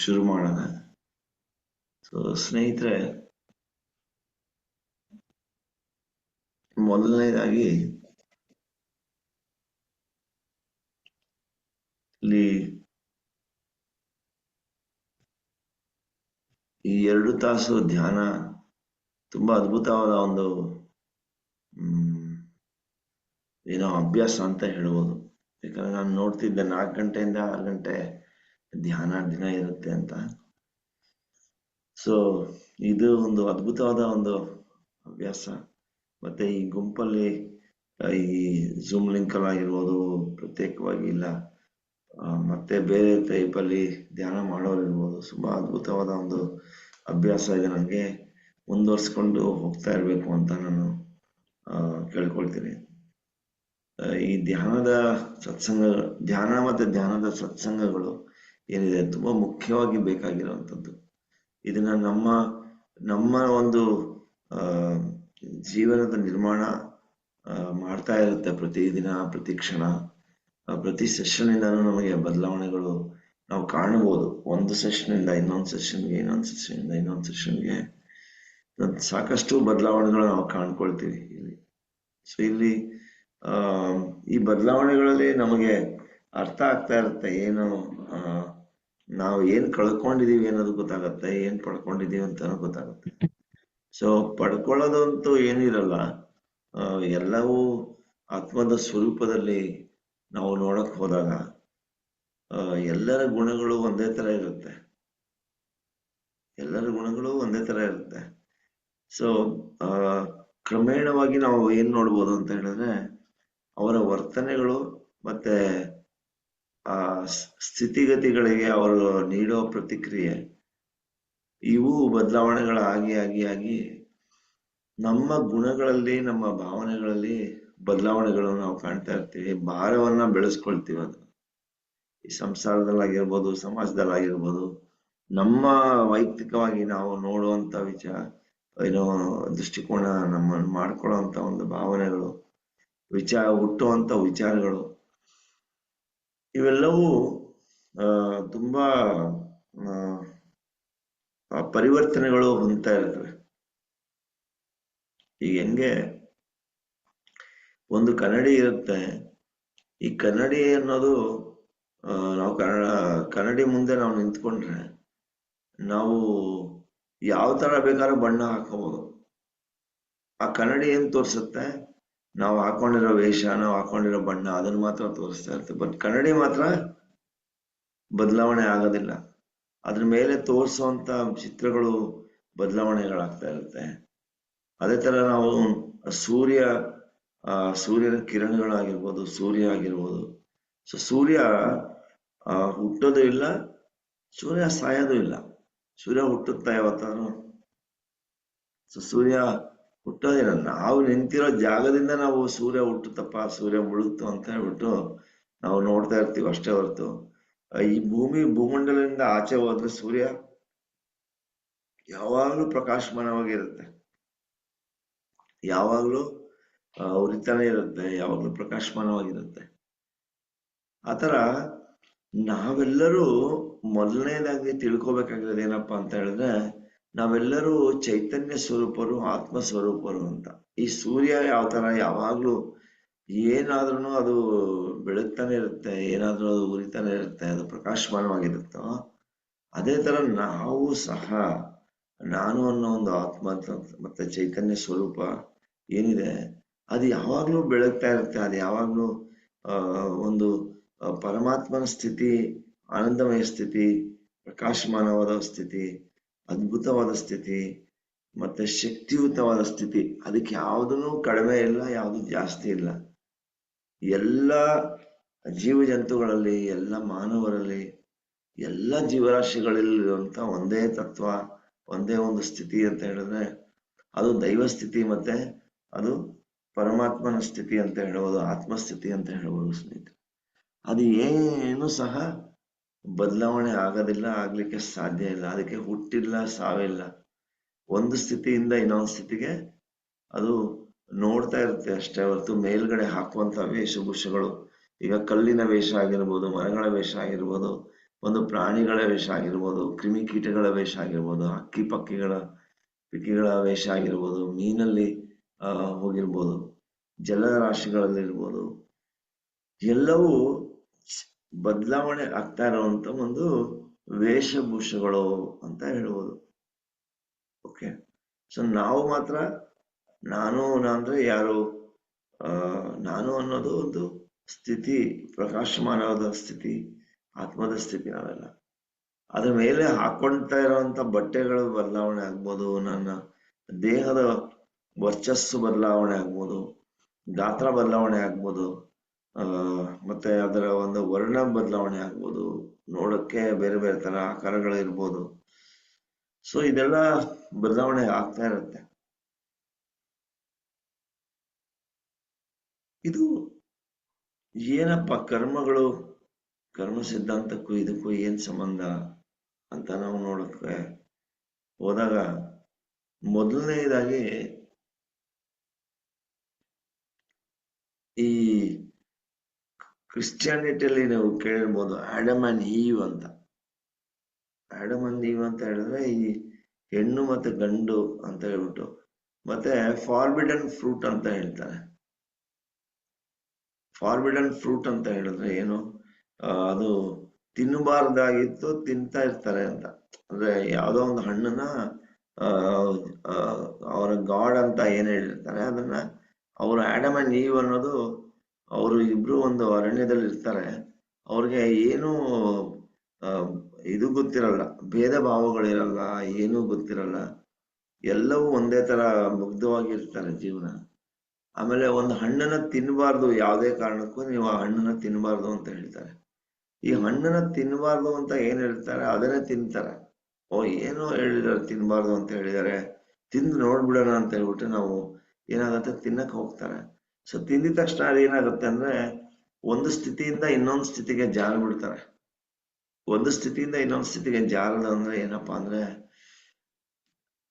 ಶುರು ಮಾಡೋಣ. ಸೊ ಸ್ನೇಹಿತರೆ, ಮೊದಲನೇದಾಗಿ ಇಲ್ಲಿ ಈ 2 ತಾಸು ಧ್ಯಾನ ತುಂಬಾ ಅದ್ಭುತವಾದ ಒಂದು ಏನೋ ಅಭ್ಯಾಸ ಅಂತ ಹೇಳ್ಬೋದು. ಯಾಕಂದ್ರೆ ನಾನು ನೋಡ್ತಿದ್ದೆ 4 ಗಂಟೆಯಿಂದ 6 ಗಂಟೆ ಧ್ಯಾನ ದಿನ ಇರುತ್ತೆ ಅಂತ. ಸೊ ಇದು ಒಂದು ಅದ್ಭುತವಾದ ಒಂದು ಅಭ್ಯಾಸ. ಮತ್ತೆ ಈ ಗುಂಪಲ್ಲಿ ಈ ಝೂಮ್ ಲಿಂಕ್ ಅಲ್ಲಿ ಆಗಿರ್ಬೋದು, ಪ್ರತ್ಯೇಕವಾಗಿ ಇಲ್ಲ ಮತ್ತೆ ಬೇರೆ ಟೈಪಲ್ಲಿ ಧ್ಯಾನ ಮಾಡೋರು ಇರ್ಬೋದು. ತುಂಬಾ ಅದ್ಭುತವಾದ ಒಂದು ಅಭ್ಯಾಸ ಇದೆ. ನನಗೆ ಮುಂದುವರ್ಸ್ಕೊಂಡು ಹೋಗ್ತಾ ಇರ್ಬೇಕು ಅಂತ ನಾನು ಕೇಳ್ಕೊಳ್ತೀನಿ. ಈ ಧ್ಯಾನ ಮತ್ತೆ ಧ್ಯಾನದ ಸತ್ಸಂಗಗಳು ಏನಿದೆ ತುಂಬಾ ಮುಖ್ಯವಾಗಿ ಬೇಕಾಗಿರುವಂಥದ್ದು. ಇದನ್ನ ನಮ್ಮ ಒಂದು ಜೀವನದ ನಿರ್ಮಾಣ ಮಾಡ್ತಾ ಇರುತ್ತೆ. ಪ್ರತಿದಿನ, ಪ್ರತಿ ಕ್ಷಣ, ಪ್ರತಿ ಸೆಷನ್ ಇಂದಾನು ನಮಗೆ ಬದಲಾವಣೆಗಳು ನಾವು ಕಾಣಬಹುದು. ಒಂದು ಸೆಷನ್ ಇಂದ ಇನ್ನೊಂದು ಸೆಷನ್ಗೆ, ಇನ್ನೊಂದು ಸೆಷನ್ ಇಂದ ಇನ್ನೊಂದು ಸೆಷನ್ಗೆ ಸಾಕಷ್ಟು ಬದಲಾವಣೆಗಳು ನಾವು ಕಾಣ್ಕೊಳ್ತೀವಿ ಇಲ್ಲಿ. ಸೊ ಇಲ್ಲಿ ಈ ಬದಲಾವಣೆಗಳಲ್ಲಿ ನಮಗೆ ಅರ್ಥ ಆಗ್ತಾ ಇರುತ್ತೆ. ಏನು ನಾವು ಏನ್ ಕಳ್ಕೊಂಡಿದೀವಿ ಅನ್ನೋದು ಗೊತ್ತಾಗತ್ತೆ, ಏನ್ ಪಡ್ಕೊಂಡಿದೀವಿ ಅಂತಾನು ಗೊತ್ತಾಗುತ್ತೆ. ಸೊ ಪಡ್ಕೊಳ್ಳೋದಂತೂ ಏನಿರಲ್ಲ, ಎಲ್ಲವೂ ಆತ್ಮದ ಸ್ವರೂಪದಲ್ಲಿ ನಾವು ನೋಡಕ್ ಹೋದಾಗ ಎಲ್ಲರ ಗುಣಗಳು ಒಂದೇ ತರ ಇರುತ್ತೆ. ಸೊ ಕ್ರಮೇಣವಾಗಿ ನಾವು ಏನ್ ನೋಡ್ಬೋದು ಅಂತ ಹೇಳಿದ್ರೆ, ಅವರ ವರ್ತನೆಗಳು ಮತ್ತೆ ಆ ಸ್ಥಿತಿಗತಿಗಳಿಗೆ ಅವರು ನೀಡೋ ಪ್ರತಿಕ್ರಿಯೆ, ಇವು ಬದಲಾವಣೆಗಳಾಗಿ ನಮ್ಮ ಗುಣಗಳಲ್ಲಿ, ನಮ್ಮ ಭಾವನೆಗಳಲ್ಲಿ ಬದಲಾವಣೆಗಳನ್ನು ನಾವು ಕಾಣ್ತಾ ಇರ್ತೀವಿ. ಭಾರವನ್ನ ಬೆಳೆಸ್ಕೊಳ್ತೀವಿ. ಅದು ಈ ಸಂಸಾರದಲ್ಲಾಗಿರ್ಬೋದು, ಸಮಾಜದಲ್ಲಾಗಿರ್ಬೋದು, ನಮ್ಮ ವೈಯಕ್ತಿಕವಾಗಿ ನಾವು ನೋಡುವಂತ ಏನೋ ದೃಷ್ಟಿಕೋನ, ನಮ್ಮ ಮಾಡ್ಕೊಳ್ಳುವಂತ ಒಂದು ಭಾವನೆಗಳು, ಹುಟ್ಟುವಂತ ವಿಚಾರಗಳು, ಇವೆಲ್ಲವೂ ತುಂಬಾ ಪರಿವರ್ತನೆಗಳು ಹೊಂದ್ತಾ ಇರ್ತವೆ. ಈಗ ಹೆಂಗೆ ಒಂದು ಕನ್ನಡಿ ಇರುತ್ತೆ, ಈ ಕನ್ನಡಿ ಅನ್ನೋದು ನಾವು ಕನ್ನಡಿ ಮುಂದೆ ನಾವು ನಿಂತ್ಕೊಂಡ್ರೆ ನಾವು ಯಾವ ತರ ಬೇಕಾದ್ರೂ ಬಣ್ಣ ಹಾಕೋಬಹುದು. ಆ ಕನ್ನಡಿ ಏನ್ ತೋರ್ಸುತ್ತೆ? ನಾವು ಹಾಕೊಂಡಿರೋ ವೇಷ, ನಾವು ಹಾಕೊಂಡಿರೋ ಬಣ್ಣ, ಅದನ್ನ ಮಾತ್ರ ತೋರಿಸ್ತಾ ಇರುತ್ತೆ. ಬಟ್ ಕನ್ನಡಿ ಮಾತ್ರ ಬದಲಾವಣೆ ಆಗೋದಿಲ್ಲ. ಅದ್ರ ಮೇಲೆ ತೋರಿಸುವಂತ ಚಿತ್ರಗಳು ಬದಲಾವಣೆಗಳಾಗ್ತಾ ಇರುತ್ತೆ. ಅದೇ ತರ ನಾವು ಸೂರ್ಯನ ಕಿರಣಗಳಾಗಿರ್ಬೋದು, ಸೂರ್ಯ ಆಗಿರ್ಬೋದು. ಸೊ ಸೂರ್ಯ ಹುಟ್ಟೋದು ಇಲ್ಲ, ಸೂರ್ಯ ಸಾಯೋದು ಇಲ್ಲ. ಸೂರ್ಯ ಹುಟ್ಟುತ್ತಾ ಯಾವತ್ತಾದ್ರು? ಸೊ ಸೂರ್ಯ ಹುಟ್ಟೋದಿಲ್ಲ. ನಾವು ನಿಂತಿರೋ ಜಾಗದಿಂದ ನಾವು ಸೂರ್ಯ ಹುಟ್ಟುತ್ತಪ್ಪ, ಸೂರ್ಯ ಮುಳುಗ್ತು ಅಂತ ಹೇಳ್ಬಿಟ್ಟು ನಾವು ನೋಡ್ತಾ ಇರ್ತೀವಿ ಅಷ್ಟೇ ಹೊರತು, ಈ ಭೂಮಂಡಲದಿಂದ ಆಚೆ ಹೋದ್ರೆ ಸೂರ್ಯ ಯಾವಾಗ್ಲೂ ಪ್ರಕಾಶಮಾನವಾಗಿರುತ್ತೆ, ಯಾವಾಗ್ಲೂ ಉರಿತಾನೆ ಇರುತ್ತೆ, ಯಾವಾಗ್ಲೂ ಪ್ರಕಾಶಮಾನವಾಗಿರುತ್ತೆ. ಆತರ ನಾವೆಲ್ಲರೂ ಮೊದಲನೇದಾಗಿ ತಿಳ್ಕೊಬೇಕಾಗಿರೋದು ಏನಪ್ಪಾ ಅಂತ ಹೇಳಿದ್ರೆ, ನಾವೆಲ್ಲರೂ ಚೈತನ್ಯ ಸ್ವರೂಪರು, ಆತ್ಮ ಸ್ವರೂಪರು ಅಂತ. ಈ ಸೂರ್ಯ ಯಾವ ತರ ಯಾವಾಗ್ಲೂ ಏನಾದ್ರೂ ಅದು ಬೆಳಗ್ತಾನೆ ಇರುತ್ತೆ, ಏನಾದ್ರೂ ಅದು ಉರಿತಾನೆ ಇರುತ್ತೆ, ಅದು ಪ್ರಕಾಶಮಾನವಾಗಿರುತ್ತೋ, ಅದೇ ತರ ನಾವು ಸಹ ನಾನು ಅನ್ನೋ ಒಂದು ಆತ್ಮ ಮತ್ತೆ ಚೈತನ್ಯ ಸ್ವರೂಪ ಏನಿದೆ, ಅದು ಯಾವಾಗ್ಲೂ ಬೆಳಗ್ತಾ ಇರುತ್ತೆ. ಅದು ಯಾವಾಗ್ಲೂ ಒಂದು ಪರಮಾತ್ಮನ ಸ್ಥಿತಿ, ಆನಂದಮಯ ಸ್ಥಿತಿ, ಪ್ರಕಾಶಮಾನವಾದ ಸ್ಥಿತಿ, ಅದ್ಭುತವಾದ ಸ್ಥಿತಿ, ಮತ್ತೆ ಶಕ್ತಿಯುತವಾದ ಸ್ಥಿತಿ. ಅದಕ್ಕೆ ಯಾವುದೂ ಕಡಿಮೆ ಇಲ್ಲ, ಯಾವುದು ಜಾಸ್ತಿ ಇಲ್ಲ. ಎಲ್ಲ ಜೀವ ಜಂತುಗಳಲ್ಲಿ, ಎಲ್ಲ ಮಾನವರಲ್ಲಿ, ಎಲ್ಲ ಜೀವರಾಶಿಗಳಲ್ಲಿರುವಂತ ಒಂದೇ ತತ್ವ, ಒಂದೇ ಒಂದು ಸ್ಥಿತಿ ಅಂತ ಹೇಳಿದ್ರೆ ಅದು ದೈವ ಸ್ಥಿತಿ, ಮತ್ತೆ ಅದು ಪರಮಾತ್ಮನ ಸ್ಥಿತಿ ಅಂತ ಹೇಳ್ಬೋದು, ಆತ್ಮಸ್ಥಿತಿ ಅಂತ ಹೇಳ್ಬೋದು ಸ್ನೇಹಿತರೆ. ಅದು ಏನು ಸಹ ಬದಲಾವಣೆ ಆಗೋದಿಲ್ಲ, ಆಗ್ಲಿಕ್ಕೆ ಸಾಧ್ಯ ಇಲ್ಲ. ಅದಕ್ಕೆ ಹುಟ್ಟಿಲ್ಲ, ಸಾವಿಲ್ಲ. ಒಂದು ಸ್ಥಿತಿಯಿಂದ ಇನ್ನೊಂದು ಸ್ಥಿತಿಗೆ ಅದು ನೋಡ್ತಾ ಇರುತ್ತೆ ಅಷ್ಟೇ ಹೊರತು ಮೇಲ್ಗಡೆ ಹಾಕುವಂತ ವೇಷಭೂಷಗಳು, ಈಗ ಕಲ್ಲಿನ ವೇಷ ಆಗಿರ್ಬೋದು, ಮರಗಳ ವೇಷ ಆಗಿರ್ಬೋದು, ಒಂದು ಪ್ರಾಣಿಗಳ ವೇಷ ಆಗಿರ್ಬೋದು, ಕ್ರಿಮಿಕೀಟಗಳ ವೇಷ ಆಗಿರ್ಬೋದು, ಹಕ್ಕಿ ಪಿಕ್ಕಿಗಳ ವೇಷ ಆಗಿರ್ಬೋದು, ಮೀನಲ್ಲಿ ಹೋಗಿರ್ಬೋದು, ಜಲರಾಶಿಗಳಲ್ಲಿರ್ಬೋದು, ಎಲ್ಲವೂ ಬದಲಾವಣೆ ಆಗ್ತಾ ಇರುವಂತ ಒಂದು ವೇಷಭೂಷಗಳು ಅಂತ ಹೇಳ್ಬೋದು. ಓಕೆ, ಸೊ ನಾವು ಮಾತ್ರ ನಾನು ಅಂದ್ರೆ ಯಾರು, ನಾನು ಅನ್ನೋದು ಒಂದು ಸ್ಥಿತಿ, ಪ್ರಕಾಶಮಾನವಾದ ಸ್ಥಿತಿ, ಆತ್ಮದ ಸ್ಥಿತಿ ನಾವೆಲ್ಲ. ಅದ್ರ ಮೇಲೆ ಹಾಕೊಳ್ತಾ ಇರುವಂತ ಬಟ್ಟೆಗಳು ಬದಲಾವಣೆ ಆಗ್ಬೋದು, ನನ್ನ ದೇಹದ ವರ್ಚಸ್ಸು ಬದಲಾವಣೆ ಆಗ್ಬೋದು, ಗಾತ್ರ ಬದಲಾವಣೆ ಆಗ್ಬೋದು, ಮತ್ತೆ ಅದರ ಒಂದು ವರ್ಣ ಬದಲಾವಣೆ ಆಗ್ಬೋದು, ನೋಡಕ್ಕೆ ಬೇರೆ ಬೇರೆ ತರ ಆಕಾರಗಳು ಇರ್ಬೋದು. ಸೊ ಇದೆಲ್ಲ ಬದಲಾವಣೆ ಆಗ್ತಾ ಇರುತ್ತೆ. ಇದು ಏನಪ್ಪ ಕರ್ಮಗಳು, ಕರ್ಮ ಸಿದ್ಧಾಂತಕ್ಕೂ ಇದಕ್ಕೂ ಏನ್ ಸಂಬಂಧ ಅಂತ ನಾವು ನೋಡಕ್ಕೆ ಹೋದಾಗ, ಮೊದಲನೇದಾಗಿ ಈ ಕ್ರಿಶ್ಚಿಯಾನಿಟಿಯಲ್ಲಿ ನೀವು ಕೇಳಿರ್ಬೋದು ಆಡಮ್ ಅಂಡ್ ಈವ್ ಅಂತ. ಆಡಮ್ ಅಂಡ್ ಈವ್ ಅಂತ ಹೇಳಿದ್ರೆ ಈ ಹೆಣ್ಣು ಮತ್ತೆ ಗಂಡು ಅಂತ ಹೇಳ್ಬಿಟ್ಟು, ಮತ್ತೆ ಫಾರ್ಬಿಡನ್ ಫ್ರೂಟ್ ಅಂತ ಹೇಳ್ತಾರೆ. ಫಾರ್ಬಿಡನ್ ಫ್ರೂಟ್ ಅಂತ ಹೇಳಿದ್ರೆ ಏನು, ಅದು ತಿನ್ನಬಾರ್ದಾಗಿತ್ತು ತಿಂತಾ ಇರ್ತಾರೆ ಅಂತ. ಅಂದ್ರೆ ಯಾವ್ದೋ ಒಂದು ಹಣ್ಣನ್ನ ಅವರ ಗಾಡ್ ಅಂತ ಏನ್ ಹೇಳಿರ್ತಾರೆ ಅದನ್ನ ಅವರು ಆಡಮ್ ಅಂಡ್ ಈವ್ ಅನ್ನೋದು, ಅವರು ಇಬ್ರು ಒಂದು ಅರಣ್ಯದಲ್ಲಿ ಇರ್ತಾರೆ. ಅವ್ರಿಗೆ ಏನು ಇದು ಗೊತ್ತಿರಲ್ಲ, ಭೇದ ಭಾವಗಳಿರಲ್ಲ, ಏನೂ ಗೊತ್ತಿರಲ್ಲ, ಎಲ್ಲವೂ ಒಂದೇ ತರ ಮುಗ್ಧವಾಗಿರ್ತಾರೆ ಜೀವನ. ಆಮೇಲೆ ಒಂದು ಹಣ್ಣನ್ನ ತಿನ್ನಬಾರ್ದು, ಯಾವುದೇ ಕಾರಣಕ್ಕೂ ನೀವು ಆ ಹಣ್ಣನ್ನ ತಿನ್ನಬಾರ್ದು ಅಂತ ಹೇಳ್ತಾರೆ. ಈ ಹಣ್ಣನ್ನ ತಿನ್ನಬಾರ್ದು ಅಂತ ಏನ್ ಹೇಳ್ತಾರೆ ಅದನ್ನೇ ತಿಂತಾರೆ. ಓ ಏನೋ ಹೇಳಿದಾರೆ ತಿನ್ನಬಾರ್ದು ಅಂತ ಹೇಳಿದಾರೆ, ತಿಂದು ನೋಡ್ಬಿಡೋಣ ಅಂತ ಹೇಳ್ಬಿಟ್ಟು ನಾವು ಏನಾಗುತ್ತೆ ತಿನ್ನಕ್ ಹೋಗ್ತಾರೆ. ಸೊ ತಿಂದಿದ ತಕ್ಷಣ ಅದೇನಾಗುತ್ತೆ ಅಂದ್ರೆ ಒಂದು ಸ್ಥಿತಿಯಿಂದ ಇನ್ನೊಂದು ಸ್ಥಿತಿಗೆ ಜಾರು ಬಿಡ್ತಾರೆ. ಒಂದು ಸ್ಥಿತಿಯಿಂದ ಇನ್ನೊಂದು ಸ್ಥಿತಿಗೆ ಜಾರದು ಅಂದ್ರೆ ಏನಪ್ಪಾ ಅಂದ್ರೆ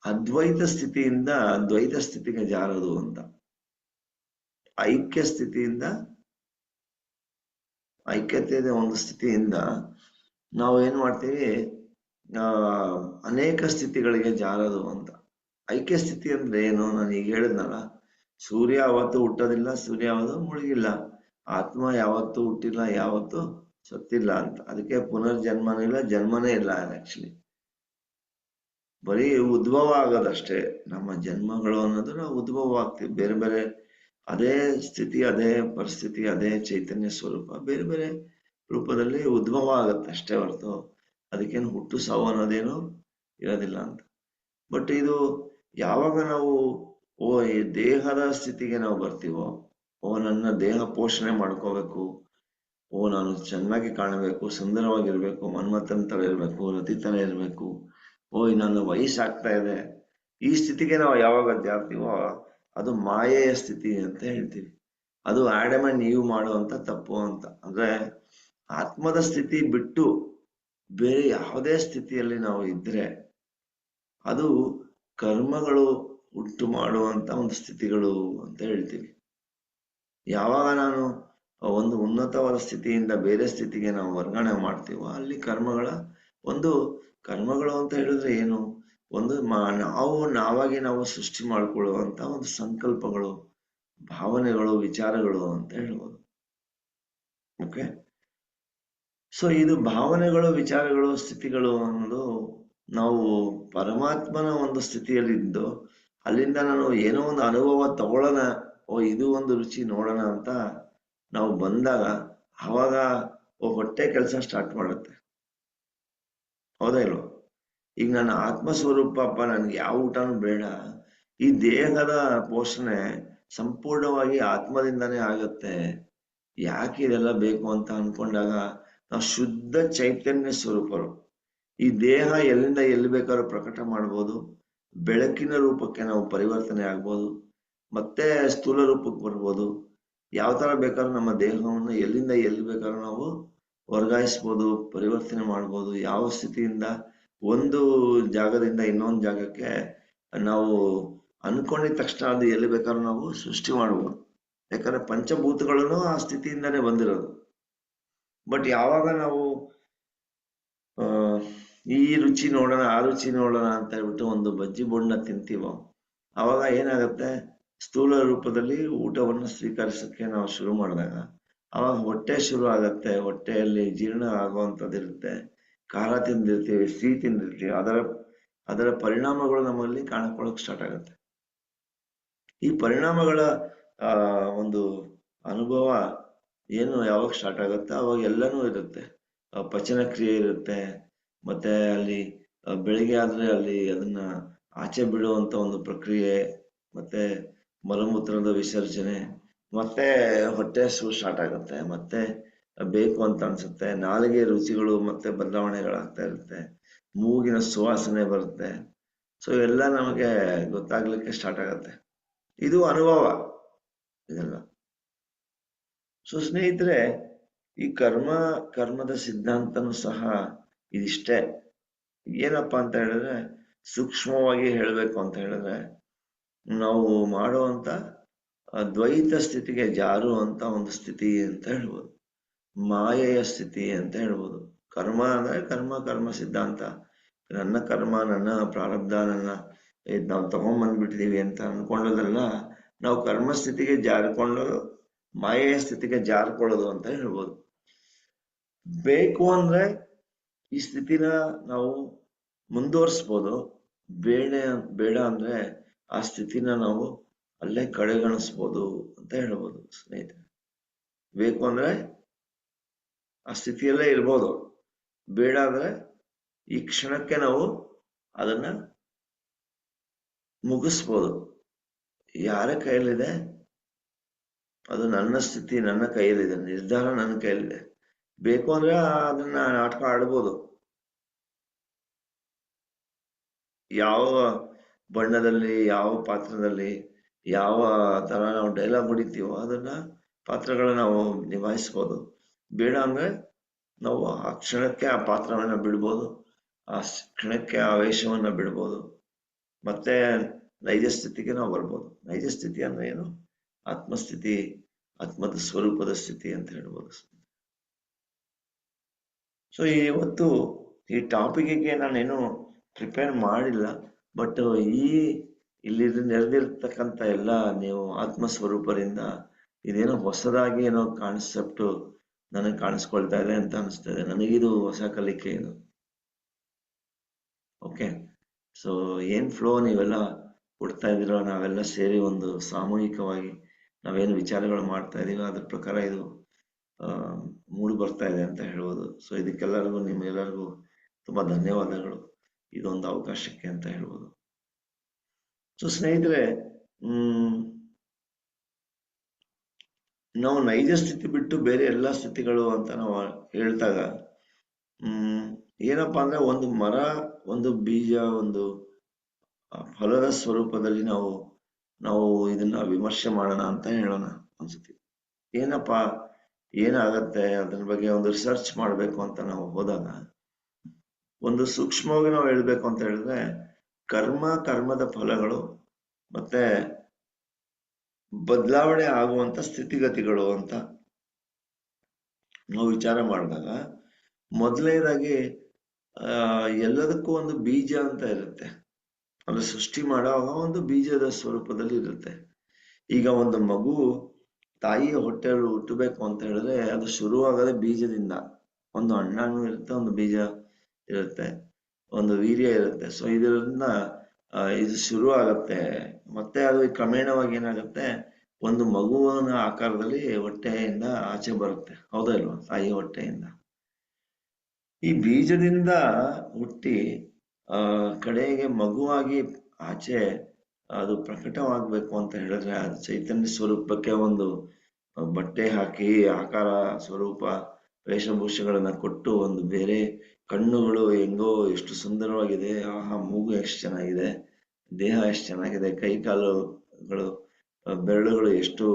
ಅದ್ವೈತ ಸ್ಥಿತಿಯಿಂದ ದ್ವೈತ ಸ್ಥಿತಿಗೆ ಜಾರದು ಅಂತ. ಐಕ್ಯ ಸ್ಥಿತಿಯಿಂದ, ಐಕ್ಯತೆಯ ಒಂದು ಸ್ಥಿತಿಯಿಂದ ನಾವು ಏನ್ ಮಾಡ್ತೀವಿ, ಅನೇಕ ಸ್ಥಿತಿಗಳಿಗೆ ಜಾರದು ಅಂತ. ಐಕ್ಯ ಸ್ಥಿತಿ ಅಂದ್ರೆ ಏನು, ನಾನು ಈಗ ಹೇಳಿದ್ನಲ್ಲ, ಸೂರ್ಯ ಯಾವತ್ತೂ ಹುಟ್ಟೋದಿಲ್ಲ, ಸೂರ್ಯ ಯಾವತ್ತೂ ಮುಳುಗಿಲ್ಲ, ಆತ್ಮ ಯಾವತ್ತೂ ಹುಟ್ಟಿಲ್ಲ, ಯಾವತ್ತೂ ಸತ್ತಿಲ್ಲ ಅಂತ. ಅದಕ್ಕೆ ಪುನರ್ಜನ್ಮನೂ ಇಲ್ಲ, ಜನ್ಮನೇ ಇಲ್ಲ. ಆಕ್ಚುಲಿ ಬರೀ ಉದ್ಭವ ಆಗೋದಷ್ಟೇ. ನಮ್ಮ ಜನ್ಮಗಳು ಅನ್ನೋದು ನಾವು ಉದ್ಭವ ಆಗ್ತೀವಿ, ಬೇರೆ ಬೇರೆ ಅದೇ ಸ್ಥಿತಿ, ಅದೇ ಪರಿಸ್ಥಿತಿ, ಅದೇ ಚೈತನ್ಯ ಸ್ವರೂಪ ಬೇರೆ ಬೇರೆ ರೂಪದಲ್ಲಿ ಉದ್ಭವ ಆಗತ್ತೆ ಅಷ್ಟೇ ಹೊರತು ಅದಕ್ಕೇನು ಹುಟ್ಟು ಸಾವು ಅನ್ನೋದೇನು ಇರೋದಿಲ್ಲ ಅಂತ. ಬಟ್ ಇದು ಯಾವಾಗ ನಾವು ಈ ದೇಹದ ಸ್ಥಿತಿಗೆ ನಾವು ಬರ್ತೀವೋ, ನನ್ನ ದೇಹ ಪೋಷಣೆ ಮಾಡ್ಕೋಬೇಕು, ನಾನು ಚೆನ್ನಾಗಿ ಕಾಣಬೇಕು, ಸುಂದರವಾಗಿರ್ಬೇಕು, ಮನ್ಮಥನ್ ತರ ಇರ್ಬೇಕು, ರತಿತನ ಇರ್ಬೇಕು, ನನ್ನ ವಯಸ್ಸಾಗ್ತಾ ಇದೆ, ಈ ಸ್ಥಿತಿಗೆ ನಾವು ಯಾವಾಗ ಜಾರ್ತೀವೋ ಅದು ಮಾಯೆಯ ಸ್ಥಿತಿ ಅಂತ ಹೇಳ್ತೀವಿ. ಅದು ಆಡಮ್ ಅಂಡ್ ಈವ್ ಮಾಡುವಂತ ತಪ್ಪು ಅಂತ. ಅಂದ್ರೆ ಆತ್ಮದ ಸ್ಥಿತಿ ಬಿಟ್ಟು ಬೇರೆ ಯಾವುದೇ ಸ್ಥಿತಿಯಲ್ಲಿ ನಾವು ಇದ್ರೆ ಅದು ಕರ್ಮಗಳು ಉಂಟು ಮಾಡುವಂತ ಒಂದು ಸ್ಥಿತಿಗಳು ಅಂತ ಹೇಳ್ತೀವಿ. ಯಾವಾಗ ನಾನು ಒಂದು ಉನ್ನತವಾದ ಸ್ಥಿತಿಯಿಂದ ಬೇರೆ ಸ್ಥಿತಿಗೆ ನಾವು ವರ್ಗಾವಣೆ ಮಾಡ್ತೀವೋ ಅಲ್ಲಿ ಕರ್ಮಗಳು ಅಂತ ಹೇಳಿದ್ರೆ ಏನು, ಒಂದು ನಾವಾಗಿ ನಾವು ಸೃಷ್ಟಿ ಮಾಡ್ಕೊಳ್ಳುವಂತ ಒಂದು ಸಂಕಲ್ಪಗಳು, ಭಾವನೆಗಳು, ವಿಚಾರಗಳು ಅಂತ ಹೇಳ್ಬೋದು. ಓಕೆ, ಸೊ ಇದು ಭಾವನೆಗಳು, ವಿಚಾರಗಳು, ಸ್ಥಿತಿಗಳು ಅನ್ನೋದು ನಾವು ಪರಮಾತ್ಮನ ಒಂದು ಸ್ಥಿತಿಯಲ್ಲಿದ್ದು ಅಲ್ಲಿಂದ ನಾನು ಏನೋ ಒಂದು ಅನುಭವ ತಗೊಳ್ಳೋಣ, ಇದು ಒಂದು ರುಚಿ ನೋಡೋಣ ಅಂತ ನಾವು ಬಂದಾಗ ಅವಾಗ ಹೊಟ್ಟೆ ಕೆಲಸ ಸ್ಟಾರ್ಟ್ ಮಾಡುತ್ತೆ. ಹೌದಾ ಇಲ್ವಾ? ಈಗ ನನ್ನ ಆತ್ಮಸ್ವರೂಪಪ್ಪ, ನನ್ಗೆ ಯಾವ ಊಟನೂ ಬೇಡ, ಈ ದೇಹದ ಪೋಷಣೆ ಸಂಪೂರ್ಣವಾಗಿ ಆತ್ಮದಿಂದಾನೇ ಆಗತ್ತೆ, ಯಾಕೆ ಇದೆಲ್ಲ ಬೇಕು ಅಂತ ಅನ್ಕೊಂಡಾಗ ನಾವು ಶುದ್ಧ ಚೈತನ್ಯ ಸ್ವರೂಪರು. ಈ ದೇಹ ಎಲ್ಲಿಂದ ಎಲ್ಲಿ ಬೇಕಾದ್ರೂ ಪ್ರಕಟ ಮಾಡ್ಬೋದು, ಬೆಳಕಿನ ರೂಪಕ್ಕೆ ನಾವು ಪರಿವರ್ತನೆ ಆಗ್ಬೋದು, ಮತ್ತೆ ಸ್ಥೂಲ ರೂಪಕ್ಕೆ ಬರ್ಬೋದು, ಯಾವ ತರ ಬೇಕಾದ್ರೂ ನಮ್ಮ ದೇಹವನ್ನು ಎಲ್ಲಿಂದ ಎಲ್ಲಿ ಬೇಕಾದ್ರೂ ನಾವು ವರ್ಗಾಯಿಸ್ಬೋದು, ಪರಿವರ್ತನೆ ಮಾಡ್ಬೋದು. ಯಾವ ಸ್ಥಿತಿಯಿಂದ ಒಂದು ಜಾಗದಿಂದ ಇನ್ನೊಂದು ಜಾಗಕ್ಕೆ ನಾವು ಅನ್ಕೊಂಡಿದ ತಕ್ಷಣ ಅದು ಎಲ್ಲಿ ಬೇಕಾದ್ರೂ ನಾವು ಸೃಷ್ಟಿ ಮಾಡ್ಬೋದು. ಯಾಕಂದ್ರೆ ಪಂಚಭೂತಗಳನ್ನು ಆ ಸ್ಥಿತಿಯಿಂದಾನೇ ಬಂದಿರೋದು. ಬಟ್ ಯಾವಾಗ ನಾವು ಈ ರುಚಿ ನೋಡೋಣ ಆ ರುಚಿ ನೋಡೋಣ ಅಂತ ಹೇಳ್ಬಿಟ್ಟು ಒಂದು ಬಜ್ಜಿ ಬೋಂಡ ತಿಂತೀವೋ ಅವಾಗ ಏನಾಗುತ್ತೆ, ಸ್ಥೂಲ ರೂಪದಲ್ಲಿ ಊಟವನ್ನು ಸ್ವೀಕರಿಸಕ್ಕೆ ನಾವು ಶುರು ಮಾಡಿದಾಗ ಅವಾಗ ಹೊಟ್ಟೆ ಶುರು ಆಗತ್ತೆ, ಹೊಟ್ಟೆಯಲ್ಲಿ ಜೀರ್ಣ ಆಗುವಂಥದ್ದಿರುತ್ತೆ. ಖಾರ ತಿಂದಿರ್ತೀವಿ, ಸಿಹಿ ತಿಂದಿರ್ತೀವಿ, ಅದರ ಪರಿಣಾಮಗಳು ನಮ್ಮಲ್ಲಿ ಕಾಣಿಸ್ಕೊಳ್ಳೋಕೆ ಸ್ಟಾರ್ಟ್ ಆಗುತ್ತೆ. ಈ ಪರಿಣಾಮಗಳ ಒಂದು ಅನುಭವ ಏನು ಯಾವಾಗ ಸ್ಟಾರ್ಟ್ ಆಗುತ್ತೆ ಅವಾಗ ಎಲ್ಲನೂ ಇರುತ್ತೆ. ಪಚನ ಕ್ರಿಯೆ ಇರುತ್ತೆ, ಮತ್ತೆ ಅಲ್ಲಿ ಬೆಳಿಗ್ಗೆ ಆದ್ರೆ ಅಲ್ಲಿ ಅದನ್ನ ಆಚೆ ಬಿಡುವಂತ ಒಂದು ಪ್ರಕ್ರಿಯೆ, ಮತ್ತೆ ಮಲಮೂತ್ರದ ವಿಸರ್ಜನೆ, ಮತ್ತೆ ಹೊಟ್ಟೆ ಹಸಿವು ಸ್ಟಾರ್ಟ್ ಆಗುತ್ತೆ, ಮತ್ತೆ ಬೇಕು ಅಂತ ಅನ್ಸುತ್ತೆ, ನಾಲಿಗೆ ರುಚಿಗಳು ಮತ್ತೆ ಬದಲಾವಣೆಗಳಾಗ್ತಾ ಇರುತ್ತೆ, ಮೂಗಿನ ಸುವಾಸನೆ ಬರುತ್ತೆ. ಸೊ ಎಲ್ಲ ನಮಗೆ ಗೊತ್ತಾಗ್ಲಿಕ್ಕೆ ಸ್ಟಾರ್ಟ್ ಆಗತ್ತೆ. ಇದು ಅನುಭವ ಇದೆಲ್ಲ. ಸೊ ಸ್ನೇಹಿತರೆ, ಈ ಕರ್ಮದ ಸಿದ್ಧಾಂತನೂ ಸಹ ಇದಿಷ್ಟೇ. ಏನಪ್ಪಾ ಅಂತ ಹೇಳಿದ್ರೆ, ಸೂಕ್ಷ್ಮವಾಗಿ ಹೇಳಬೇಕು ಅಂತ ಹೇಳಿದ್ರೆ, ನಾವು ಮಾಡುವಂತ ದ್ವೈತ ಸ್ಥಿತಿಗೆ ಜಾರುವಂತ ಒಂದು ಸ್ಥಿತಿ ಅಂತ ಹೇಳ್ಬೋದು, ಮಾಯೆಯ ಸ್ಥಿತಿ ಅಂತ ಹೇಳ್ಬೋದು. ಕರ್ಮ ಅಂದ್ರೆ ಕರ್ಮ ಸಿದ್ಧಾಂತ, ನನ್ನ ಕರ್ಮ, ನನ್ನ ಪ್ರಾರಬ್ಧ, ಇದ್ ನಾವು ತಗೊಂಡ್ಬಂದ್ಬಿಟ್ಟಿದೀವಿ ಅಂತ ಅನ್ಕೊಳ್ಳೋದಲ್ಲ, ನಾವು ಕರ್ಮ ಸ್ಥಿತಿಗೆ ಜಾರಿಕೊಳ್ಳೋದು, ಮಾಯೆಯ ಸ್ಥಿತಿಗೆ ಜಾರಿಕೊಳ್ಳೋದು ಅಂತ ಹೇಳ್ಬೋದು. ಬೇಕು ಅಂದ್ರೆ ಈ ಸ್ಥಿತಿನ ನಾವು ಮುಂದುವರಿಸ್ಬೋದು, ಬೇಡ ಅಂದ್ರೆ ಆ ಸ್ಥಿತಿನ ನಾವು ಅಲ್ಲೇ ಕಡೆಗಣಿಸ್ಬೋದು ಅಂತ ಹೇಳ್ಬೋದು ಸ್ನೇಹಿತರೆ. ಬೇಕು ಅಂದ್ರೆ ಆ ಸ್ಥಿತಿಯಲ್ಲೇ ಇರ್ಬೋದು, ಬೇಡ ಅಂದ್ರೆ ಈ ಕ್ಷಣಕ್ಕೆ ನಾವು ಅದನ್ನ ಮುಗಿಸ್ಬೋದು. ಯಾರ ಕೈಯಲ್ಲಿದೆ? ಅದು ನನ್ನ ಸ್ಥಿತಿ ನನ್ನ ಕೈಯಲ್ಲಿದೆ, ನಿರ್ಧಾರ ನನ್ನ ಕೈಯಲ್ಲಿದೆ. ಬೇಕು ಅಂದ್ರೆ ಅದನ್ನ ನಾಟಕ ಆಡ್ಬೋದು, ಯಾವ ಬಣ್ಣದಲ್ಲಿ, ಯಾವ ಪಾತ್ರದಲ್ಲಿ, ಯಾವ ತರ ನಾವು ಡೈಲಾಗ್ ಹೊಡಿತೀವೋ ಅದನ್ನ ಪಾತ್ರಗಳನ್ನ ನಾವು ನಿಭಾಯಿಸ್ಬೋದು. ಬೇಡ ಅಂದ್ರೆ ನಾವು ಆ ಕ್ಷಣಕ್ಕೆ ಆ ಪಾತ್ರವನ್ನ ಬಿಡ್ಬೋದು, ಆ ಕ್ಷಣಕ್ಕೆ ಆ ವೇಷವನ್ನ ಬಿಡ್ಬೋದು, ಮತ್ತೆ ನೈಜ ಸ್ಥಿತಿಗೆ ನಾವು ಬರ್ಬೋದು. ನೈಜ ಸ್ಥಿತಿ ಅಂದ್ರೆ ಏನು? ಆತ್ಮಸ್ಥಿತಿ, ಆತ್ಮದ ಸ್ವರೂಪದ ಸ್ಥಿತಿ ಅಂತ ಹೇಳ್ಬೋದು. ಸೊ ಇವತ್ತು ಈ ಟಾಪಿಕ್ಗೆ ನಾನೇನು ಪ್ರಿಪೇರ್ ಮಾಡಿಲ್ಲ, ಬಟ್ ಇಲ್ಲಿ ನೆರೆದಿರ್ತಕ್ಕಂಥ ಎಲ್ಲ ನೀವು ಆತ್ಮಸ್ವರೂಪರಿಂದ ಇದೇನೋ ಹೊಸದಾಗಿ ಏನೋ ಕಾನ್ಸೆಪ್ಟ್ ನನಗೆ ಕಾಣಿಸ್ಕೊಳ್ತಾ ಇದೆ ಅಂತ ಅನಿಸ್ತದೆ. ನನಗಿದು ಹೊಸ ಕಲಿಕೆ ಇದು. ಓಕೆ, ಸೊ ಏನ್ ಫ್ಲೋ ನೀವೆಲ್ಲ ಕೊಡ್ತಾ ಇದ್ದೀರೋ, ನಾವೆಲ್ಲ ಸೇರಿ ಒಂದು ಸಾಮೂಹಿಕವಾಗಿ ನಾವೇನು ವಿಚಾರಗಳು ಮಾಡ್ತಾ ಇದೀವೋ ಅದ್ರ ಪ್ರಕಾರ ಇದು ಮೂಡಿ ಬರ್ತಾ ಇದೆ ಅಂತ ಹೇಳ್ಬೋದು. ಸೊ ಇದಕ್ಕೆಲ್ಲರಿಗೂ ನಿಮ್ಗೆಲ್ಲರಿಗೂ ತುಂಬಾ ಧನ್ಯವಾದಗಳು ಇದೊಂದು ಅವಕಾಶಕ್ಕೆ ಅಂತ ಹೇಳ್ಬೋದು. ಸೊ ಸ್ನೇಹಿತರೆ, ನಾವು ನೈಜ ಸ್ಥಿತಿ ಬಿಟ್ಟು ಬೇರೆ ಎಲ್ಲ ಸ್ಥಿತಿಗಳು ಅಂತ ನಾವು ಹೇಳ್ದಾಗ ಏನಪ್ಪಾ ಅಂದ್ರೆ, ಒಂದು ಮರ, ಒಂದು ಬೀಜ, ಒಂದು ಫಲದ ಸ್ವರೂಪದಲ್ಲಿ ನಾವು ಇದನ್ನ ವಿಮರ್ಶೆ ಮಾಡೋಣ ಅಂತ ಹೇಳೋಣ ಅನ್ಸುತ್ತೆ. ಏನಪ್ಪಾ ಏನಾಗತ್ತೆ ಅದ್ರ ಬಗ್ಗೆ ಒಂದು ರಿಸರ್ಚ್ ಮಾಡ್ಬೇಕು ಅಂತ ನಾವು ಹೋದಾಗ, ಒಂದು ಸೂಕ್ಷ್ಮವಾಗಿ ನಾವು ಹೇಳ್ಬೇಕು ಅಂತ ಹೇಳಿದ್ರೆ, ಕರ್ಮದ ಫಲಗಳು ಮತ್ತೆ ಬದಲಾವಣೆ ಆಗುವಂತ ಸ್ಥಿತಿಗತಿಗಳು ಅಂತ ನಾವು ವಿಚಾರ ಮಾಡಿದಾಗ, ಮೊದಲನೇದಾಗಿ ಎಲ್ಲದಕ್ಕೂ ಒಂದು ಬೀಜ ಅಂತ ಇರುತ್ತೆ. ಅಂದ್ರೆ ಸೃಷ್ಟಿ ಮಾಡುವಾಗ ಒಂದು ಬೀಜದ ಸ್ವರೂಪದಲ್ಲಿ ಇರುತ್ತೆ. ಈಗ ಒಂದು ಮಗು ತಾಯಿಯ ಹೊಟ್ಟೆಯಲ್ಲಿ ಹುಟ್ಟಬೇಕು ಅಂತ ಹೇಳಿದ್ರೆ ಅದು ಶುರುವಾಗದೆ ಬೀಜದಿಂದ. ಒಂದು ಹಣ್ಣು ಇರುತ್ತೆ, ಒಂದು ಬೀಜ ಇರುತ್ತೆ, ಒಂದು ವೀರ್ಯ ಇರುತ್ತೆ. ಸೊ ಇದರಿಂದ ಇದು ಶುರು ಆಗತ್ತೆ, ಮತ್ತೆ ಅದು ಕ್ರಮೇಣವಾಗಿ ಏನಾಗುತ್ತೆ, ಒಂದು ಮಗುವಿನ ಆಕಾರದಲ್ಲಿ ಹೊಟ್ಟೆಯಿಂದ ಆಚೆ ಬರುತ್ತೆ. ಹೌದಾ ಇಲ್ವಾ? ತಾಯಿ ಹೊಟ್ಟೆಯಿಂದ ಈ ಬೀಜದಿಂದ ಹುಟ್ಟಿ ಕಡೆಗೆ ಮಗುವಾಗಿ ಆಚೆ ಅದು ಪ್ರಕಟವಾಗ್ಬೇಕು ಅಂತ ಹೇಳಿದ್ರೆ, ಅದು ಚೈತನ್ಯ ಸ್ವರೂಪಕ್ಕೆ ಒಂದು ಬಟ್ಟೆ ಹಾಕಿ ಆಕಾರ, ಸ್ವರೂಪ, ವೇಷಭೂಷಗಳನ್ನ ಕೊಟ್ಟು, ಒಂದು ಬೇರೆ ಕಣ್ಣುಗಳು ಹೆಂಗೋ ಎಷ್ಟು ಸುಂದರವಾಗಿದೆ, ಆಹಾ ಮೂಗು ಎಷ್ಟು ಚೆನ್ನಾಗಿದೆ, ದೇಹ ಎಷ್ಟು ಚೆನ್ನಾಗಿದೆ, ಕೈ ಕಾಲುಗಳು, ಬೆರಳುಗಳು ಎಷ್ಟು